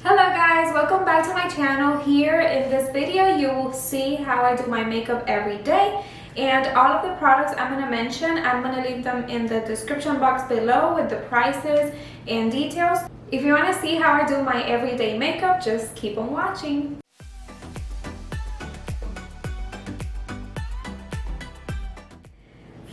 Hello guys, welcome back to my channel. Here in this video you will see how I do my makeup every day, and all of the products I'm going to mention, I'm going to leave them in the description box below with the prices and details. If you want to see how I do my everyday makeup, just keep on watching.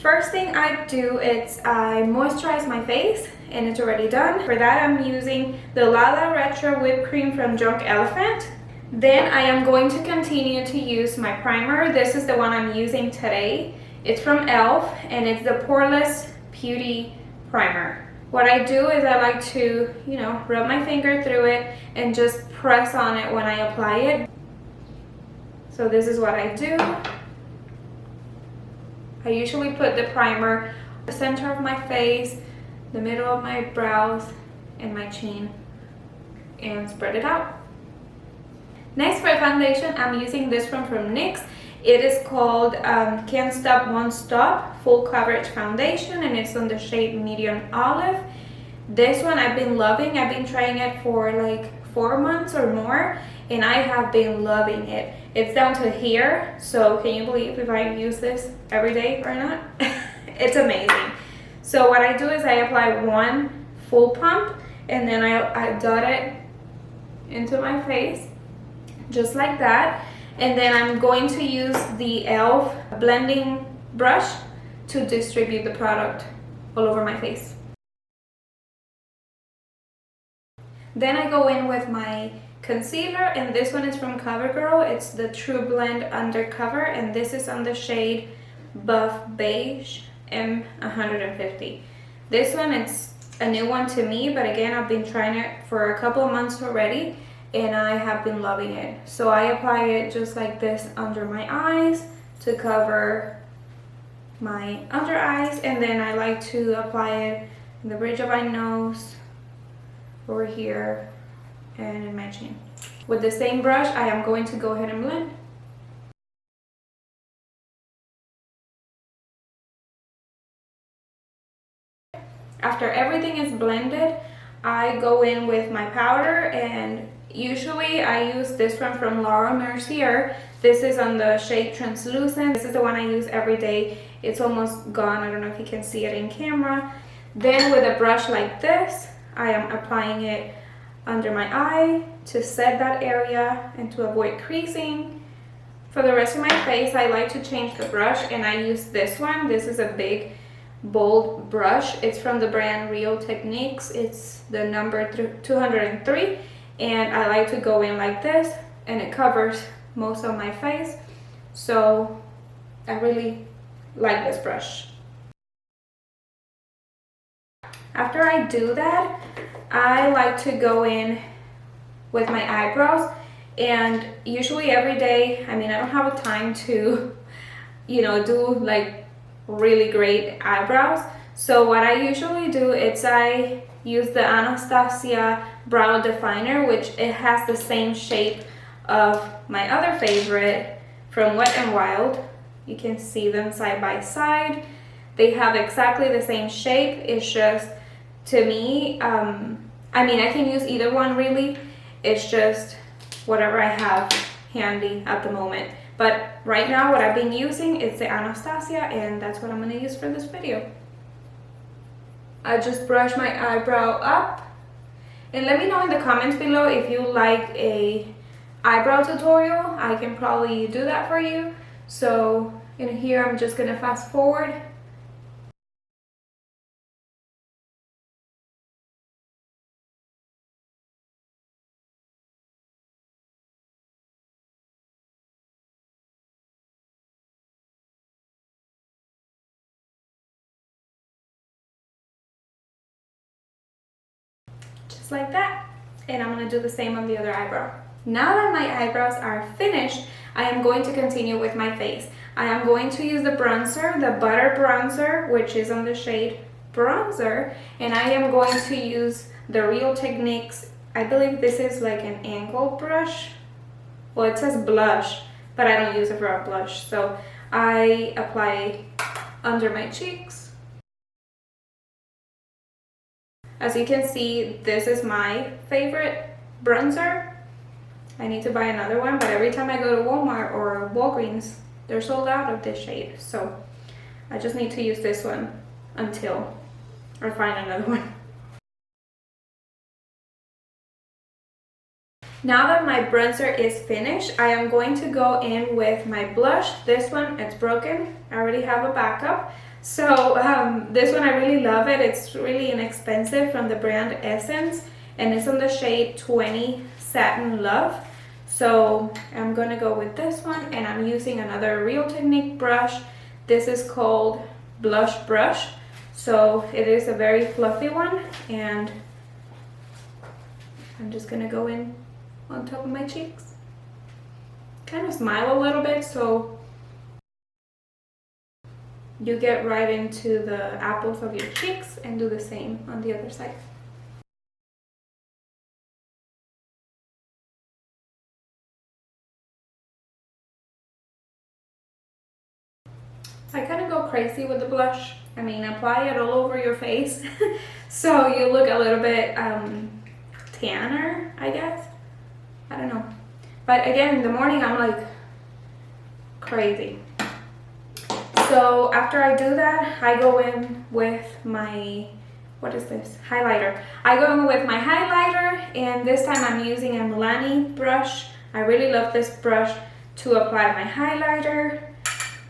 First thing I do is I moisturize my face, and it's already done. For that I'm using the Lala Retro Whipped Cream from ELEFANT. Then I am going to continue to use my primer. This is the one I'm using today. It's from E.L.F. and it's the Poreless Putty Primer. What I do is I like to, rub my finger through it and just press on it when I apply it. So this is what I do. I usually put the primer the center of my face, the middle of my brows, and my chin, and spread it out. Next, for foundation, I'm using this one from NYX. It is called Can't Stop Won't Stop Full Coverage Foundation, and it's on the shade Medium Olive. This one I've been loving. I've been trying it for like 4 months or more, and I have been loving it. It's down to here, so can you believe if I use this every day or not? It's amazing. So what I do is I apply one full pump, and then I dot it into my face just like that, and then I'm going to use the E.L.F. blending brush to distribute the product all over my face. Then I go in with my concealer, and this one is from COVERGIRL. It's the Trueblend Undercover, and this is on the shade Beige M150. This one, it's a new one to me, but again, I've been trying it for a couple of months already, and I have been loving it. So I apply it just like this under my eyes to cover my under eyes, and then I like to apply it in the bridge of my nose, over here, and in my chin. With the same brush, I am going to go ahead and blend. After everything is blended, I go in with my powder, and usually I use this one from MERCIER. This is on the shade Translucent. This is the one I use every day. It's almost gone. I don't know if you can see it in camera. Then with a brush like this, I am applying it under my eye to set that area and to avoid creasing. For the rest of my face, I like to change the brush, and I use this one. This is a big bold brush. It's from the brand Real Techniques. It's the number 203, and I like to go in like this, and it covers most of my face. So I really like this brush. After I do that, I like to go in with my eyebrows, and usually every day, I don't have a time to, do like really great eyebrows. So what I usually do is I use the Anastasia brow definer, which it has the same shape of my other favorite from Wet n Wild. You can see them side by side. They have exactly the same shape. It's just, to me, I can use either one really. It's just whatever I have handy at the moment. But right now what I've been using is the Anastasia, and that's what I'm going to use for this video. I just brush my eyebrow up, and let me know in the comments below if you like a eyebrow tutorial. I can probably do that for you. So in here I'm just going to fast forward. Just like that, and I'm going to do the same on the other eyebrow. Now that my eyebrows are finished, I am going to continue with my face. I am going to use the bronzer, the Butter Bronzer, which is on the shade Bronzer, and I am going to use the Real Techniques. I believe this is like an angled brush. Well, it says blush, but I don't use it for a blush, so I apply under my cheeks. As you can see, this is my favorite bronzer. I need to buy another one, but every time I go to Walmart or Walgreens, they're sold out of this shade. So I just need to use this one until I find another one. Now that my bronzer is finished, I am going to go in with my blush. This one, it's broken. I already have a backup. So this one, I really love it. It's really inexpensive from the brand Essence, and it's on the shade 20 Satin Love. So I'm gonna go with this one, and I'm using another Real Technique brush. This is called Blush Brush. So it is a very fluffy one, and I'm just gonna go in on top of my cheeks. Kind of smile a little bit so you get right into the apples of your cheeks, and do the same on the other side. I kind of go crazy with the blush. I mean, apply it all over your face so you look a little bit tanner, I guess. I don't know. But again, in the morning, I'm like crazy. So after I do that, I go in with my, what is this? Highlighter. I go in with my highlighter, and this time I'm using a MILANI brush. I really love this brush to apply my highlighter.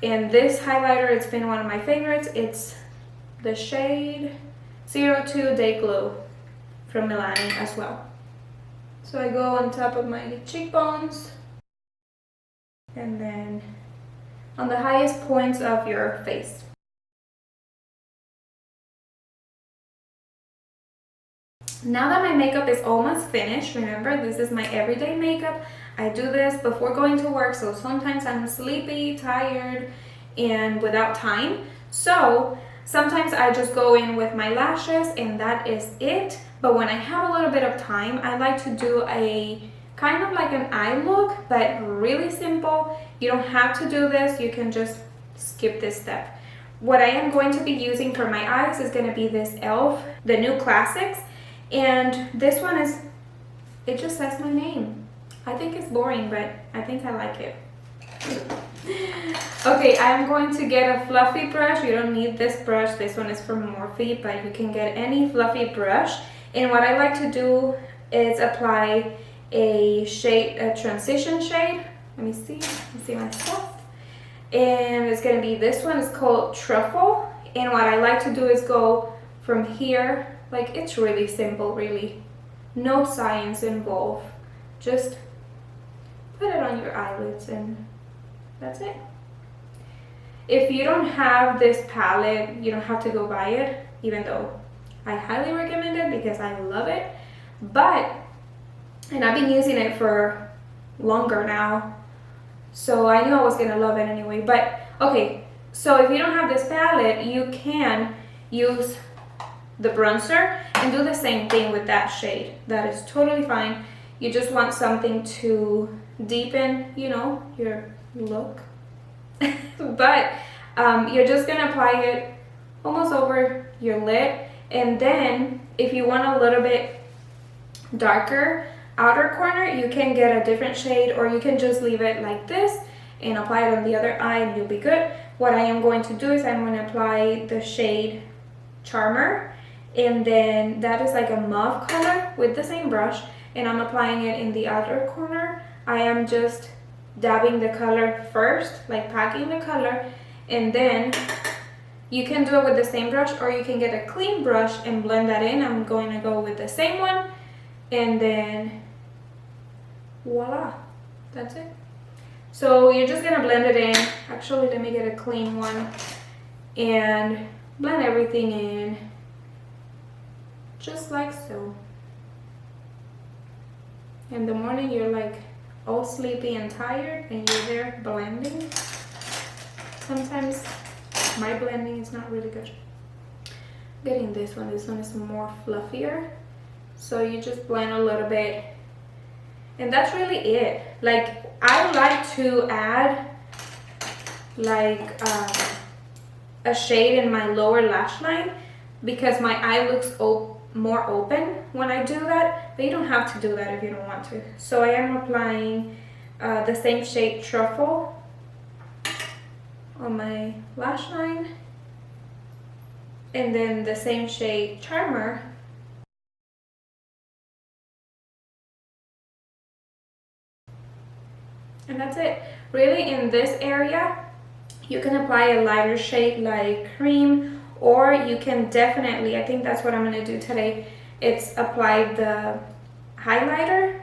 And this highlighter, it's been one of my favorites. It's the shade 02 Dayglow from MILANI as well. So I go on top of my cheekbones, and then on the highest points of your face. Now that my makeup is almost finished, remember, this is my everyday makeup. I do this before going to work, so sometimes I'm sleepy, tired, and without time. So sometimes I just go in with my lashes, and that is it. But when I have a little bit of time, I like to do a kind of like an eye look, but really simple. You don't have to do this. You can just skip this step. What I am going to be using for my eyes is going to be this E.L.F, the new classics. And this one is, it just says my name. I think it's boring, but I think I like it. Okay, I'm going to get a fluffy brush. You don't need this brush. This one is from Morphe, but you can get any fluffy brush. And what I like to do is apply a shade, a transition shade. Let me see my stuff. And it's gonna be this one. It's called Truffle. And what I like to do is go from here. Like, it's really simple, really. No science involved. Just put it on your eyelids, and that's it. If you don't have this palette, you don't have to go buy it, even though I highly recommend it because I love it. But, and I've been using it for longer now, so I knew I was gonna love it anyway. But okay, so if you don't have this palette, you can use the bronzer and do the same thing with that shade. That is totally fine. You just want something to deepen, you know, your look. But you're just gonna apply it almost over your lid, and then if you want a little bit darker outer corner, you can get a different shade, or you can just leave it like this and apply it on the other eye and you'll be good. What I am going to do is I'm going to apply the shade Charmer, and then that is like a mauve color with the same brush, and I'm applying it in the outer corner. I am just dabbing the color first, like packing the color, and then you can do it with the same brush, or you can get a clean brush and blend that in. I'm going to go with the same one, and then voila, that's it. So you're just gonna blend it in. Actually, let me get a clean one and blend everything in just like so. In the morning, you're like all sleepy and tired, and you're there blending. Sometimes my blending is not really good. Getting this one is more fluffier, so you just blend a little bit, and that's really it. Like, I like to add like a shade in my lower lash line because my eye looks more open when I do that, but you don't have to do that if you don't want to. So I am applying the same shade Truffle on my lash line, and then the same shade Charmer and that's it. Really, in this area you can apply a lighter shade like cream, or you can definitely, I think that's what I'm going to do today, it's apply the highlighter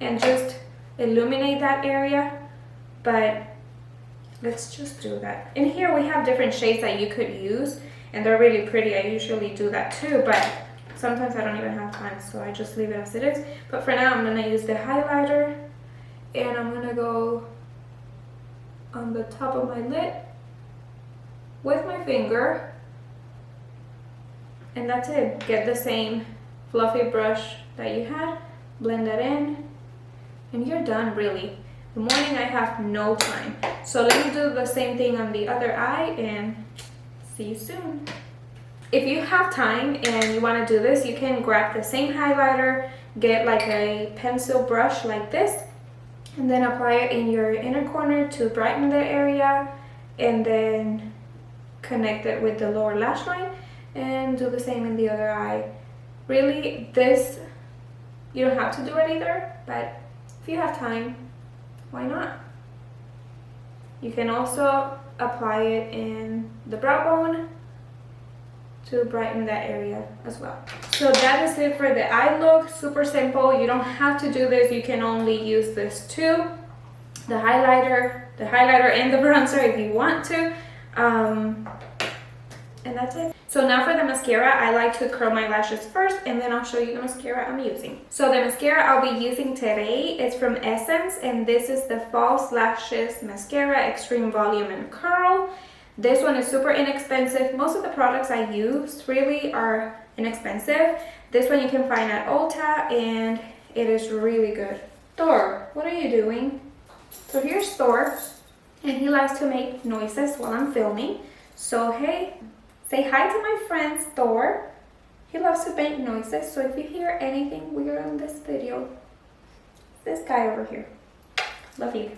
and just illuminate that area. But let's just do that. In here we have different shades that you could use, and they're really pretty. I usually do that too, but sometimes I don't even have time, so I just leave it as it is. But for now I'm going to use the highlighter, and I'm going to go on the top of my lid with my finger, and that's it. Get the same fluffy brush that you had, blend that in, and you're done. Really, the morning I have no time, so let me do the same thing on the other eye and see you soon. If you have time and you want to do this, you can grab the same highlighter, get like a pencil brush like this, and then apply it in your inner corner to brighten the area, and then connect it with the lower lash line and do the same in the other eye. Really, this, you don't have to do it either, but if you have time, why not? You can also apply it in the brow bone to brighten that area as well. So that is it for the eye look. Super simple. You don't have to do this. You can only use this too. The highlighter and the bronzer if you want to. And that's it. So now for the mascara, I like to curl my lashes first, and then I'll show you the mascara I'm using. So the mascara I'll be using today is from Essence, and this is the False Lashes Mascara Extreme Volume and Curl. This one is super inexpensive. Most of the products I use really are inexpensive. This one you can find at Ulta, and it is really good. Thor, what are you doing? So here's Thor, and he likes to make noises while I'm filming. So hey, say hi to my friend Thor. He loves to make noises, so if you hear anything weird on this video, this guy over here. Love you.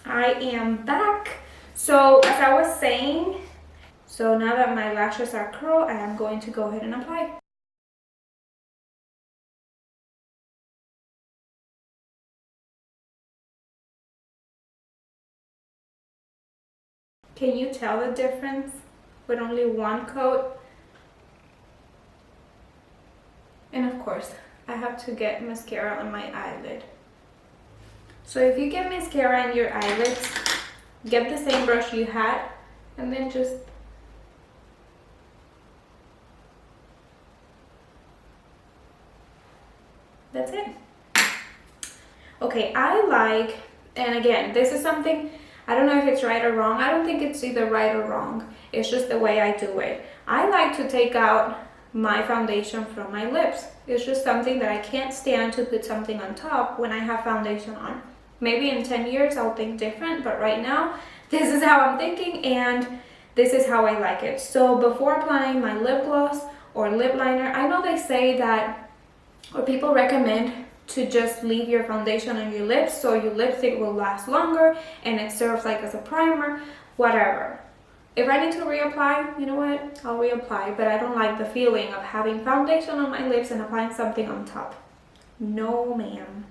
I am back. So as I was saying, so now that my lashes are curled, I am going to go ahead and apply. Can you tell the difference with only one coat? And of course, I have to get mascara on my eyelid. So if you get mascara in your eyelids, get the same brush you had, and then just that's it. Okay, I like, and again, this is something, I don't know if it's right or wrong. I don't think it's either right or wrong. It's just the way I do it. I like to take out my foundation from my lips. It's just something that I can't stand to put something on top when I have foundation on. Maybe in 10 years I'll think different, but right now this is how I'm thinking, and this is how I like it. So before applying my lip gloss or lip liner, I know they say that, or people recommend to just leave your foundation on your lips so your lipstick will last longer and it serves like as a primer, whatever. If I need to reapply, you know what, I'll reapply, but I don't like the feeling of having foundation on my lips and applying something on top. No ma'am.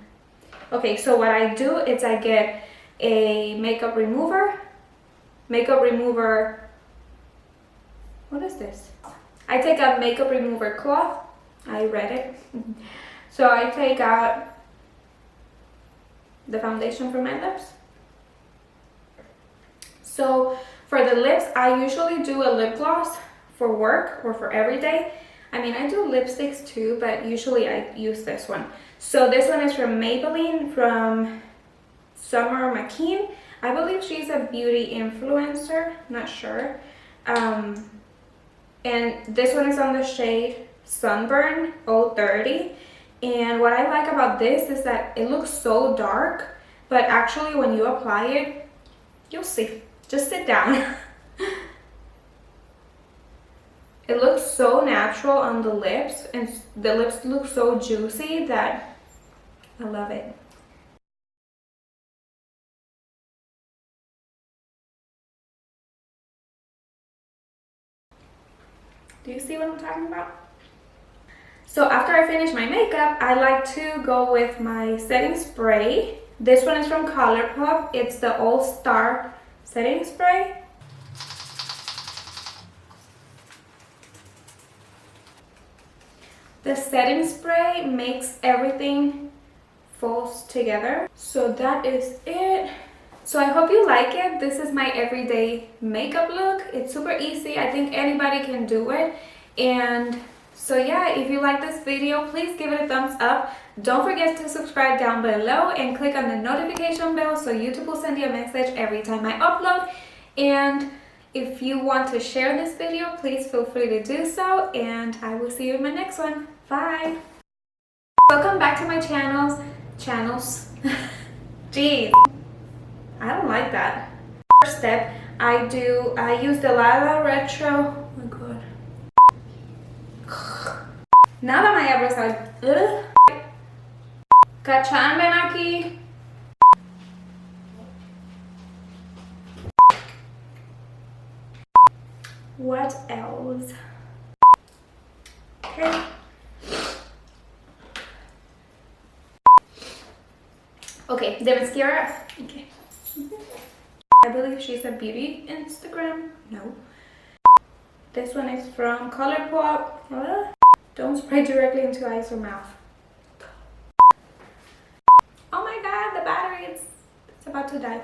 Okay, so what I do is I get a makeup remover, what is this? I take a makeup remover cloth, I read it. So I take out the foundation from my lips. So for the lips, I usually do a lip gloss for work or for every day. I mean, I do lipsticks too, but usually I use this one. So this one is from Maybelline, from Summer McKeen. I believe she's a beauty influencer, not sure. And this one is on the shade Sunburn 030. And what I like about this is that it looks so dark, but actually when you apply it, you'll see. Just sit down. It looks so natural on the lips, and the lips look so juicy that I love it. Do you see what I'm talking about? So after I finish my makeup, I like to go with my setting spray. This one is from ColourPop. It's the All Star setting spray. The setting spray makes everything falls together. So that is it. So I hope you like it. This is my everyday makeup look. It's super easy. I think anybody can do it. And so yeah, if you like this video, please give it a thumbs up. Don't forget to subscribe down below and click on the notification bell so YouTube will send you a message every time I upload. And if you want to share this video, please feel free to do so. And I will see you in my next one. Bye! Welcome back to my channels. Jeez, I don't like that. First step, I use the Lala Retro. Oh my god. Now that my eyebrows are Kachan ven aquí. What else? Okay. Okay, the mascara. Okay. I believe she's a beauty Instagram. No. This one is from ColourPop. Don't spray directly into eyes or mouth. Oh my god, the battery, it's about to die.